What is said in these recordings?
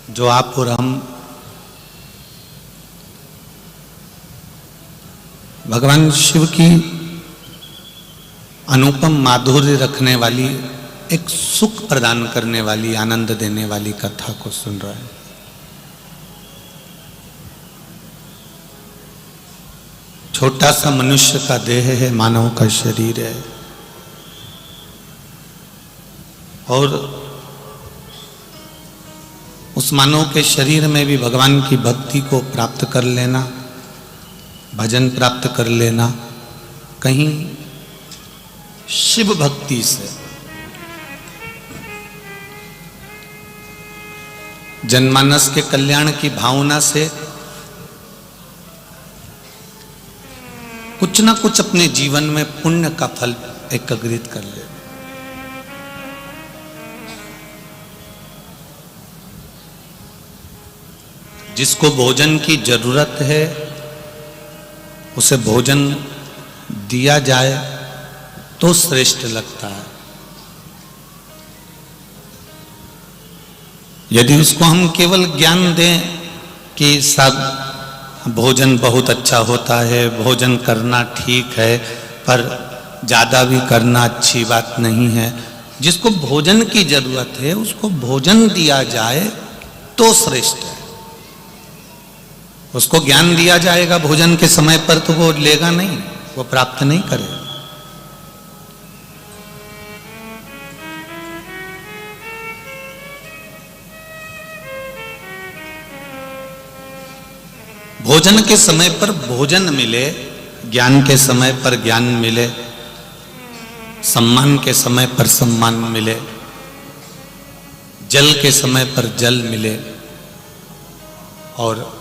जो आप और हम भगवान शिव की अनुपम माधुर्य रखने वाली, एक सुख प्रदान करने वाली, आनंद देने वाली कथा को सुन रहे हैं। छोटा सा मनुष्य का देह है, मानव का शरीर है, और उस मानव के शरीर में भी भगवान की भक्ति को प्राप्त कर लेना, भजन प्राप्त कर लेना, कहीं शिव भक्ति से, जनमानस के कल्याण की भावना से कुछ ना कुछ अपने जीवन में पुण्य का फल एकत्रित कर ले। जिसको भोजन की जरूरत है उसे भोजन दिया जाए तो श्रेष्ठ लगता है। यदि उसको हम केवल ज्ञान दें कि सब भोजन बहुत अच्छा होता है, भोजन करना ठीक है, पर ज़्यादा भी करना अच्छी बात नहीं है, जिसको भोजन की जरूरत है उसको भोजन दिया जाए तो श्रेष्ठ है। उसको ज्ञान दिया जाएगा भोजन के समय पर तो वो लेगा नहीं, वो प्राप्त नहीं करेगा। भोजन के समय पर भोजन मिले, ज्ञान के समय पर ज्ञान मिले, सम्मान के समय पर सम्मान मिले, जल के समय पर जल मिले, और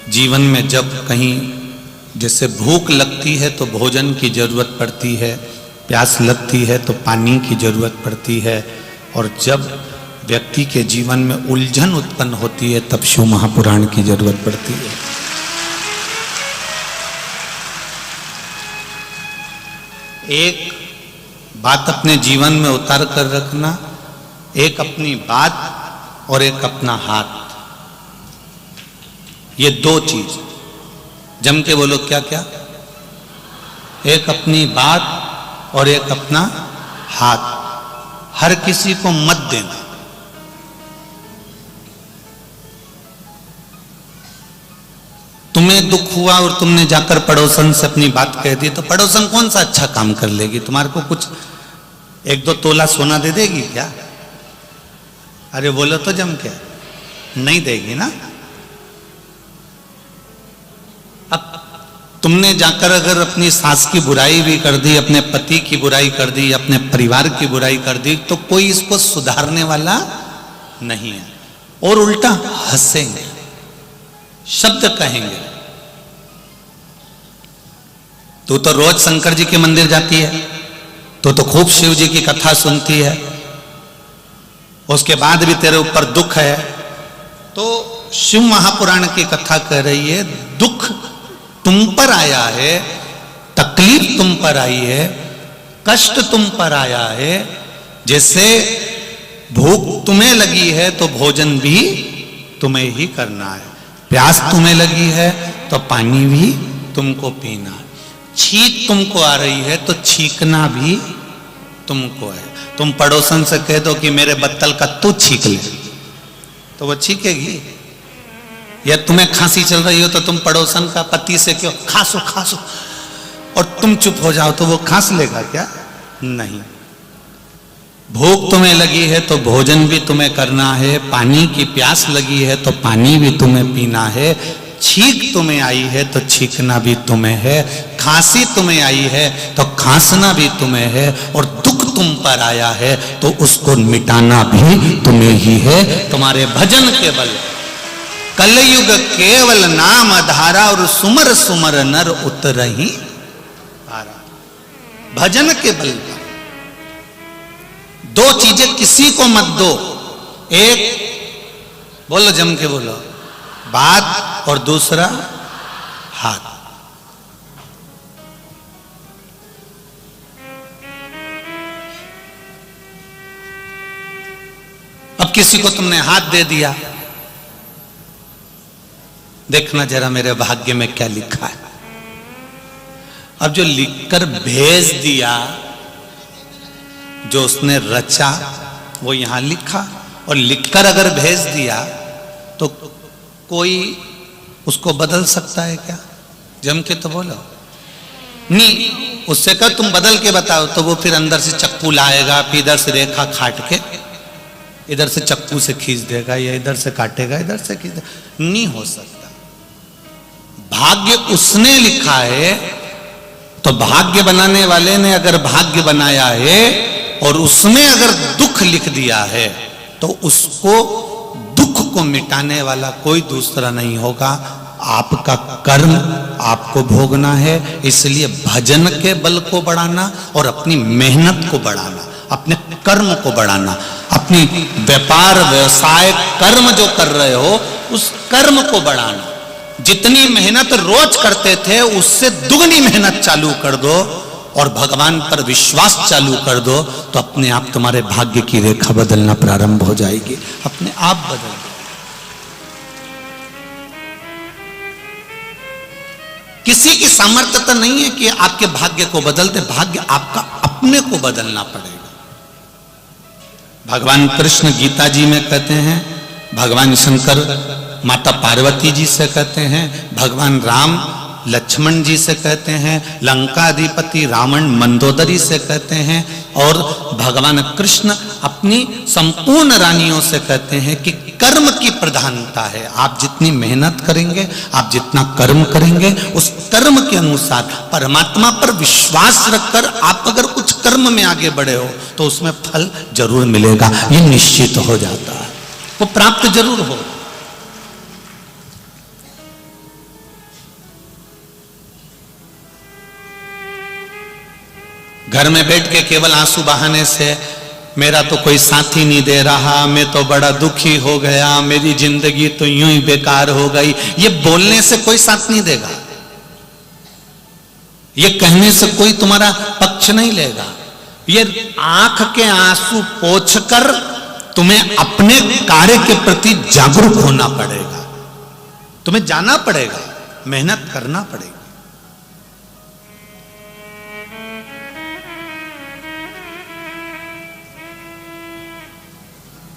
जीवन में जब कहीं जैसे भूख लगती है तो भोजन की जरूरत पड़ती है, प्यास लगती है तो पानी की जरूरत पड़ती है, और जब व्यक्ति के जीवन में उलझन उत्पन्न होती है तब शिव महापुराण की जरूरत पड़ती है। एक बात अपने जीवन में उतार कर रखना, एक अपनी बात और एक अपना हाथ, ये दो चीज जम के बोलो, क्या क्या? एक अपनी बात और एक अपना हाथ। हर किसी को मत देना। तुम्हें दुख हुआ और तुमने जाकर पड़ोसन से अपनी बात कह दी तो पड़ोसन कौन सा अच्छा काम कर लेगी? तुम्हारे को कुछ 1-2 तोला सोना दे देगी क्या? अरे बोलो तो जम के, नहीं देगी ना। अब तुमने जाकर अगर अपनी सास की बुराई भी कर दी, अपने पति की बुराई कर दी, अपने परिवार की बुराई कर दी, तो कोई इसको सुधारने वाला नहीं है, और उल्टा हंसेंगे, शब्द कहेंगे। तू तो रोज शंकर जी के मंदिर जाती है, तो खूब शिव जी की कथा सुनती है, उसके बाद भी तेरे ऊपर दुख है। तो शिव महापुराण की कथा कह रही है, दुख तुम पर आया है, तकलीफ तुम पर आई है, कष्ट तुम पर आया है। जैसे भूख तुम्हें लगी है तो भोजन भी तुम्हें ही करना है, प्यास तुम्हें लगी है तो पानी भी तुमको पीना है, छींक तुमको आ रही है तो छींकना भी तुमको है। तुम पड़ोसन से कह दो कि मेरे बत्तल का तू छींक ले, तो वो छींकेगी। या तुम्हें खांसी चल रही हो तो तुम पड़ोसन का पति से क्यों खांसो खांसो, और तुम चुप हो जाओ तो वो खांस लेगा क्या? नहीं। भूख तुम्हें लगी है तो भोजन भी तुम्हें करना है, पानी की प्यास लगी है तो पानी भी तुम्हें पीना है, छींक तुम्हें आई है तो छींकना भी तुम्हें है, खांसी तुम्हें आई है तो खांसना भी तुम्हें है, और दुख तुम पर आया है तो उसको मिटाना भी तुम्हें ही है। तुम्हारे भजन के बल कलयुग केवल नाम धारा, और सुमर सुमर नर उतर ही पारा। भजन के बल पर दो चीजें किसी को मत दो, एक बोलो जम के बोलो, बात, और दूसरा हाथ। अब किसी को तुमने हाथ दे दिया देखना जरा मेरे भाग्य में क्या लिखा है। अब जो लिखकर भेज दिया, जो उसने रचा वो यहां लिखा, और लिखकर अगर भेज दिया तो कोई उसको बदल सकता है क्या? जम के तो बोलो नहीं। उससे कह तुम बदल के बताओ, तो वो फिर अंदर से चक्कू लाएगा, फिर इधर से रेखा काट के इधर से चक्कू से खींच देगा, या इधर से काटेगा इधर से खींच देगा। नहीं हो सकता। भाग्य उसने लिखा है, तो भाग्य बनाने वाले ने अगर भाग्य बनाया है और उसमें अगर दुख लिख दिया है, तो उसको दुख को मिटाने वाला कोई दूसरा नहीं होगा। आपका कर्म आपको भोगना है। इसलिए भजन के बल को बढ़ाना और अपनी मेहनत को बढ़ाना, अपने कर्म को बढ़ाना, अपनी व्यापार व्यवसाय कर्म जो कर रहे हो उस कर्म को बढ़ाना। जितनी मेहनत रोज करते थे उससे दुगनी मेहनत चालू कर दो और भगवान पर विश्वास चालू कर दो, तो अपने आप तुम्हारे भाग्य की रेखा बदलना प्रारंभ हो जाएगी, अपने आप बदल। किसी की सामर्थ्यता नहीं है कि आपके भाग्य को बदलते, भाग्य आपका अपने को बदलना पड़ेगा। भगवान कृष्ण गीता जी में कहते हैं, भगवान शंकर माता पार्वती जी से कहते हैं, भगवान राम लक्ष्मण जी से कहते हैं, लंकाधिपति रावण मंदोदरी से कहते हैं, और भगवान कृष्ण अपनी संपूर्ण रानियों से कहते हैं कि कर्म की प्रधानता है। आप जितनी मेहनत करेंगे, आप जितना कर्म करेंगे, उस कर्म के अनुसार परमात्मा पर विश्वास रखकर आप अगर कुछ कर्म में आगे बढ़े हो तो उसमें फल जरूर मिलेगा, ये निश्चित हो जाता है, वो प्राप्त जरूर हो। घर में बैठ के केवल आंसू बहाने से मेरा तो कोई साथी नहीं दे रहा, मैं तो बड़ा दुखी हो गया, मेरी जिंदगी तो यूं ही बेकार हो गई, ये बोलने से कोई साथ नहीं देगा, ये कहने से कोई तुम्हारा पक्ष नहीं लेगा। ये आंख के आंसू पोंछकर तुम्हें अपने कार्य के प्रति जागरूक होना पड़ेगा, तुम्हें जाना पड़ेगा, मेहनत करना पड़ेगा।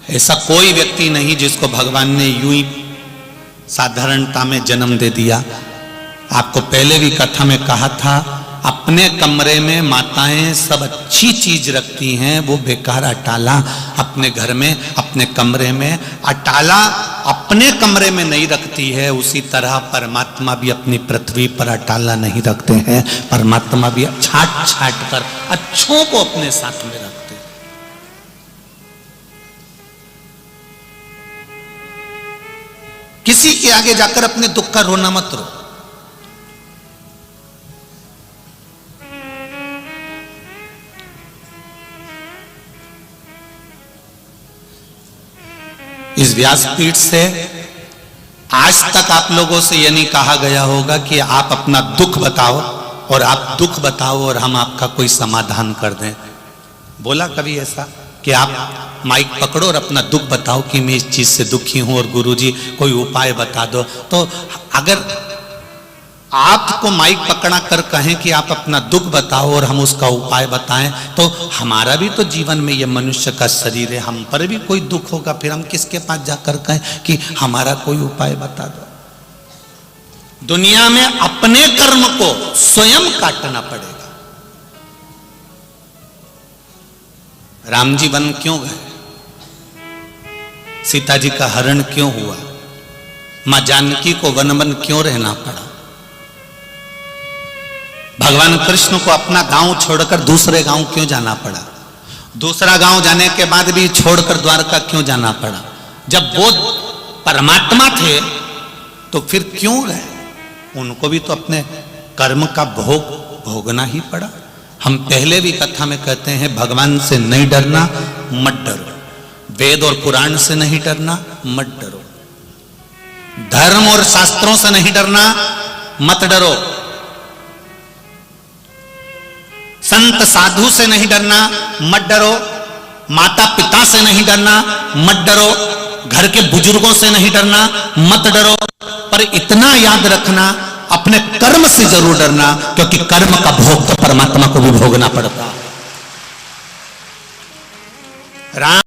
ऐसा कोई व्यक्ति नहीं जिसको भगवान ने यूं ही साधारणता में जन्म दे दिया। आपको पहले भी कथा में कहा था, अपने कमरे में माताएं सब अच्छी चीज रखती हैं, वो बेकार अटाला अपने घर में, अपने कमरे में, अटाला अपने कमरे में नहीं रखती है। उसी तरह परमात्मा भी अपनी पृथ्वी पर अटाला नहीं रखते हैं, परमात्मा भी छाट छाट कर अच्छों को अपने साथ में रखते हैं। किसी के आगे जाकर अपने दुख का रोना मत रो। इस व्यासपीठ से आज तक आप लोगों से यह नहीं कहा गया होगा कि आप अपना दुख बताओ और आप दुख बताओ और हम आपका कोई समाधान कर दें। बोला कभी ऐसा कि आप माइक पकड़ो और अपना दुख बताओ कि मैं इस चीज से दुखी हूं और गुरुजी कोई उपाय बता दो? तो अगर आपको माइक पकड़ा कर कहें कि आप अपना दुख बताओ और हम उसका उपाय बताएं, तो हमारा भी तो जीवन में ये मनुष्य का शरीर है, हम पर भी कोई दुख होगा, फिर हम किसके पास जाकर कहें कि हमारा कोई उपाय बता दो? दुनिया में अपने कर्म को स्वयं काटना पड़ेगा। राम जी वन क्यों गए? सीता जी का हरण क्यों हुआ? मां जानकी को वन वन क्यों रहना पड़ा? भगवान कृष्ण को अपना गांव छोड़कर दूसरे गांव क्यों जाना पड़ा? दूसरा गांव जाने के बाद भी छोड़कर द्वारका क्यों जाना पड़ा? जब वो परमात्मा थे तो फिर क्यों रहे? उनको भी तो अपने कर्म का भोग भोगना ही पड़ा। हम पहले भी कथा में कहते हैं, भगवान से नहीं डरना, मत डरो। वेद और पुराण से नहीं डरना, मत डरो। धर्म और शास्त्रों से नहीं डरना, मत डरो। संत साधु से नहीं डरना, मत डरो। माता पिता से नहीं डरना, मत डरो। घर के बुजुर्गों से नहीं डरना, मत डरो। पर इतना याद रखना, अपने कर्म से जरूर डरना, क्योंकि कर्म का भोग तो परमात्मा को भी भोगना पड़ता है। राम